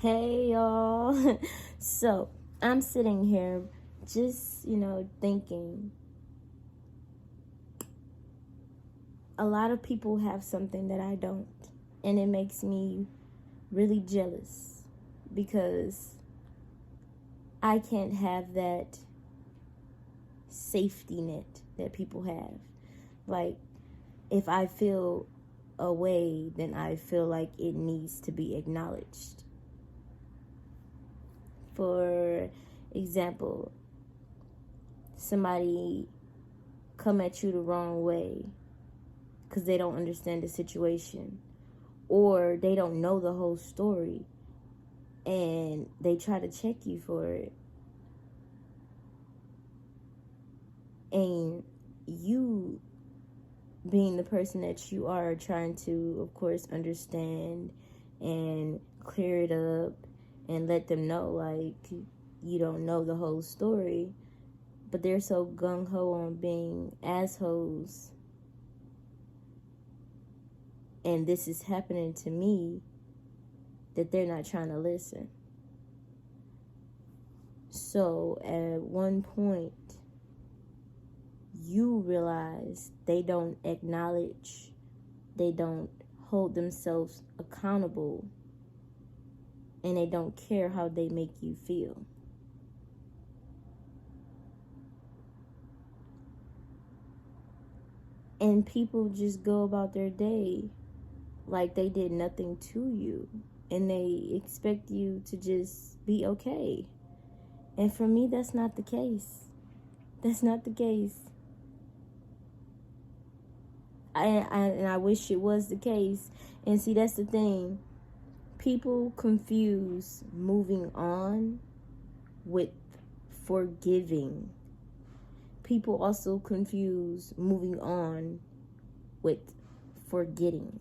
Hey y'all. So I'm sitting here just, thinking a lot of people have something that I don't. And it makes me really jealous because I can't have that safety net that people have. Like, if I feel a way, then I feel like it needs to be acknowledged. For example, somebody come at you the wrong way because they don't understand the situation, or they don't know the whole story and they try to check you for it, and you, being the person that you are, trying to, of course, understand and clear it up and let them know, like, you don't know the whole story, but they're so gung-ho on being assholes, and this is happening to me, that they're not trying to listen. So at one point, you realize they don't acknowledge, they don't hold themselves accountable, and they don't care how they make you feel. And people just go about their day like they did nothing to you, and they expect you to just be okay. And for me, that's not the case. That's not the case. And I wish it was the case. And see, that's the thing. People confuse moving on with forgiving. People also confuse moving on with forgetting.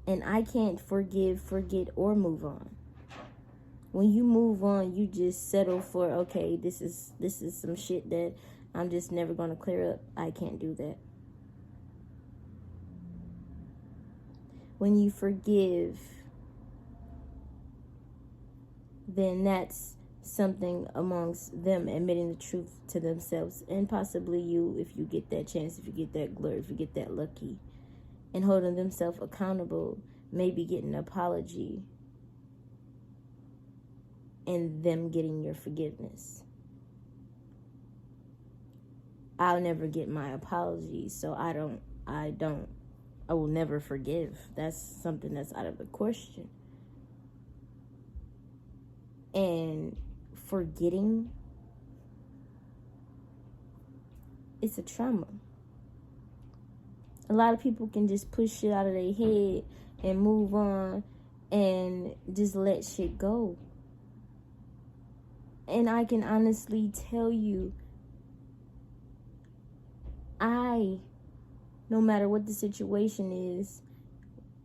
And I can't forgive, forget, or move on. When you move on, you just settle for, okay, this is some shit that I'm just never going to clear up. I can't do that. When you forgive, then that's something amongst them admitting the truth to themselves, and possibly you, if you get that chance, if you get that glory, if you get that lucky, and holding themselves accountable, maybe getting an apology, and them getting your forgiveness. I'll never get my apology, so I will never forgive. That's something that's out of the question. And forgetting, it's a trauma. A lot of people can just push shit out of their head and move on and just let shit go. And I can honestly tell you, no matter what the situation is,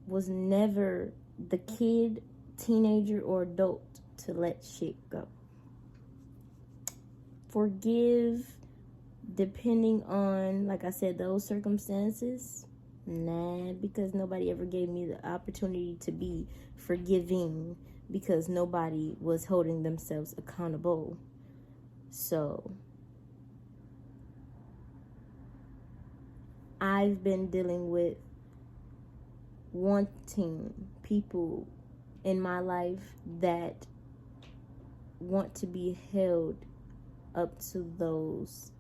was never the kid, teenager, or adult to let shit go. Forgive, depending on, like I said, those circumstances. Nah, because nobody ever gave me the opportunity to be forgiving, because nobody was holding themselves accountable. So I've been dealing with wanting people in my life that want to be held up to those,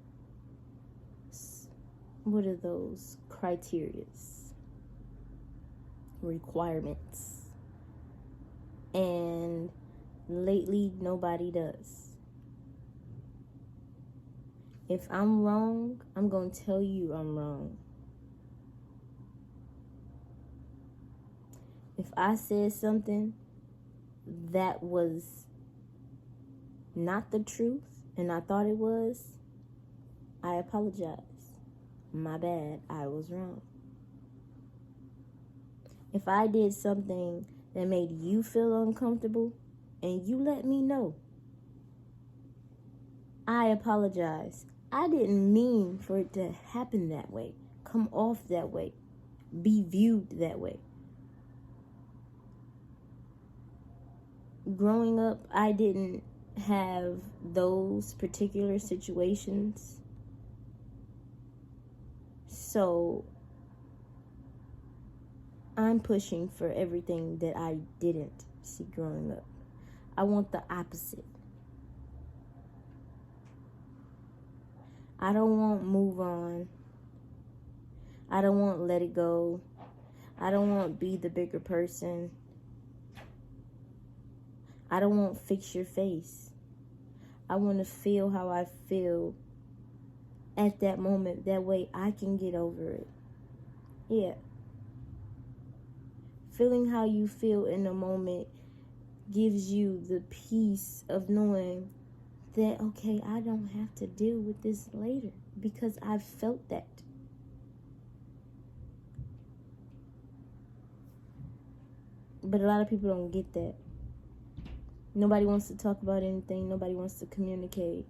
what are those criterias, requirements, and lately nobody does. If I'm wrong, I'm gonna tell you I'm wrong. If I said something that was not the truth and I thought it was, I apologize. My bad, I was wrong. If I did something that made you feel uncomfortable and you let me know, I apologize. I didn't mean for it to happen that way, come off that way, be viewed that way. growing up, I didn't have those particular situations. So I'm pushing for everything that I didn't see growing up. I want the opposite. I don't want move on. I don't want let it go. I don't want be the bigger person. I don't want fix your face. I want to feel how I feel at that moment. That way I can get over it. Yeah. Feeling how you feel in the moment gives you the peace of knowing that, okay, I don't have to deal with this later because I've felt that. But a lot of people don't get that. Nobody wants to talk about anything. Nobody wants to communicate.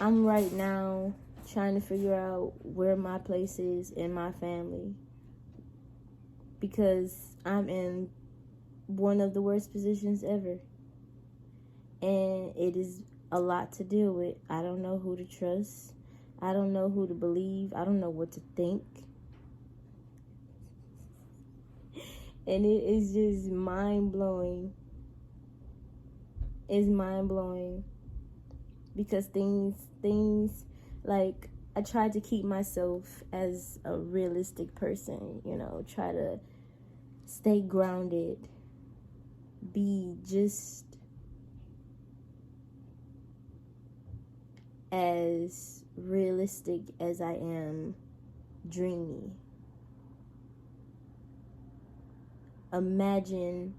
I'm right now trying to figure out where my place is in my family, because I'm in one of the worst positions ever. And it is a lot to deal with. I don't know who to trust. I don't know who to believe. I don't know what to think. And it is just mind-blowing. It's mind-blowing. Because things like, I try to keep myself as a realistic person, try to stay grounded, be just as realistic as I am dreamy. Imagine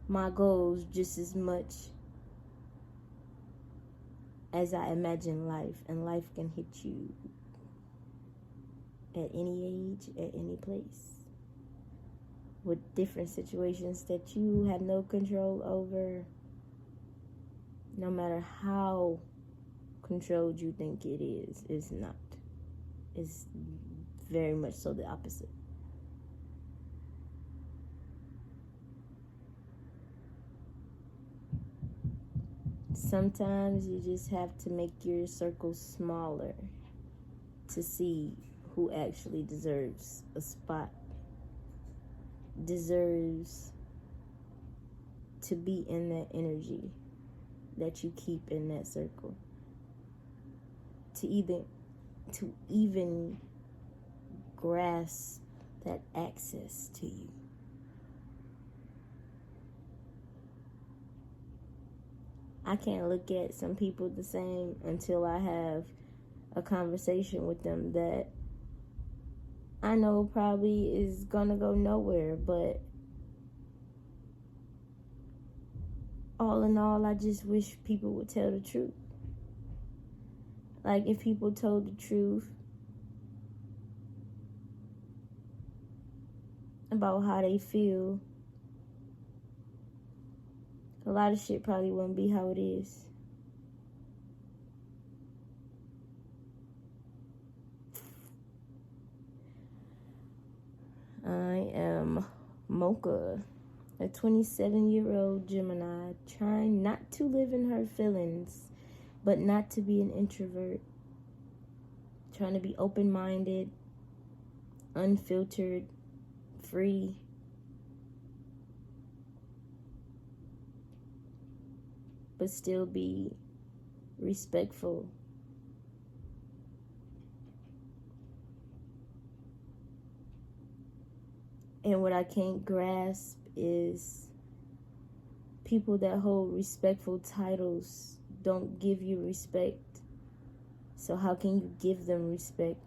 my goals just as much as I imagine life, and life can hit you at any age, at any place, with different situations that you have no control over. No matter how controlled you think it is, it's not. It's very much so the opposite. Sometimes you just have to make your circle smaller to see who actually deserves a spot, deserves to be in that energy that you keep in that circle, to even grasp that access to you. I can't look at some people the same until I have a conversation with them that I know probably is gonna go nowhere, but all in all, I just wish people would tell the truth. Like, if people told the truth about how they feel, a lot of shit probably wouldn't be how it is. I am Mocha, a 27-year-old Gemini, trying not to live in her feelings, but not to be an introvert. Trying to be open-minded, unfiltered, free. But still be respectful. And what I can't grasp is people that hold respectful titles don't give you respect. So how can you give them respect?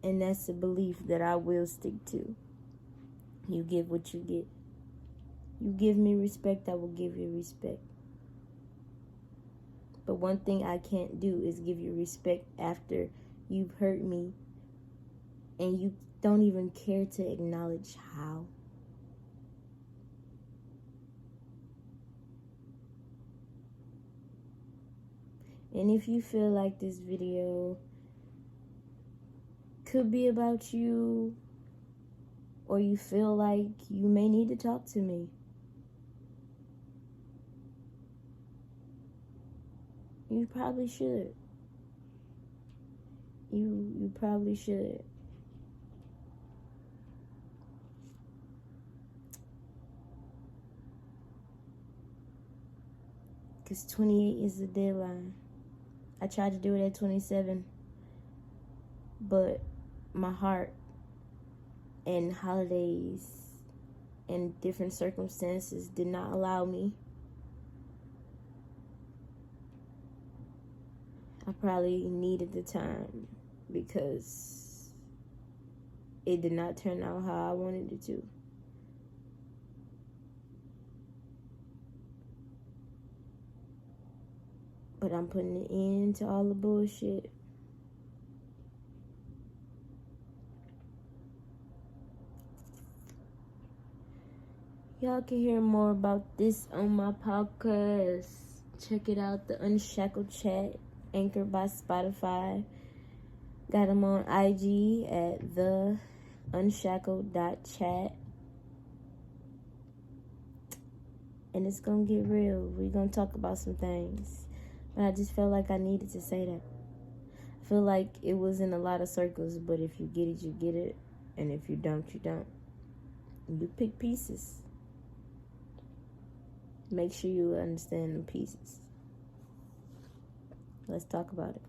And that's a belief that I will stick to. You give what you get. You give me respect, I will give you respect. But one thing I can't do is give you respect after you've hurt me and you don't even care to acknowledge how. And if you feel like this video could be about you, or you feel like you may need to talk to me, you probably should. You probably should. Because 28 is the deadline. I tried to do it at 27, but my heart and holidays and different circumstances did not allow me. I probably needed the time because it did not turn out how I wanted it to. But I'm putting an end to all the bullshit. Y'all can hear more about this on my podcast. Check it out, the Unshackled Chat, anchored by Spotify. Got them on IG at the unshackled.chat. And it's gonna get real. We're gonna talk about some things. But I just felt like I needed to say that. I feel like it was in a lot of circles, but if you get it, you get it. And if you don't, you don't. You pick pieces. Make sure you understand the pieces. Let's talk about it.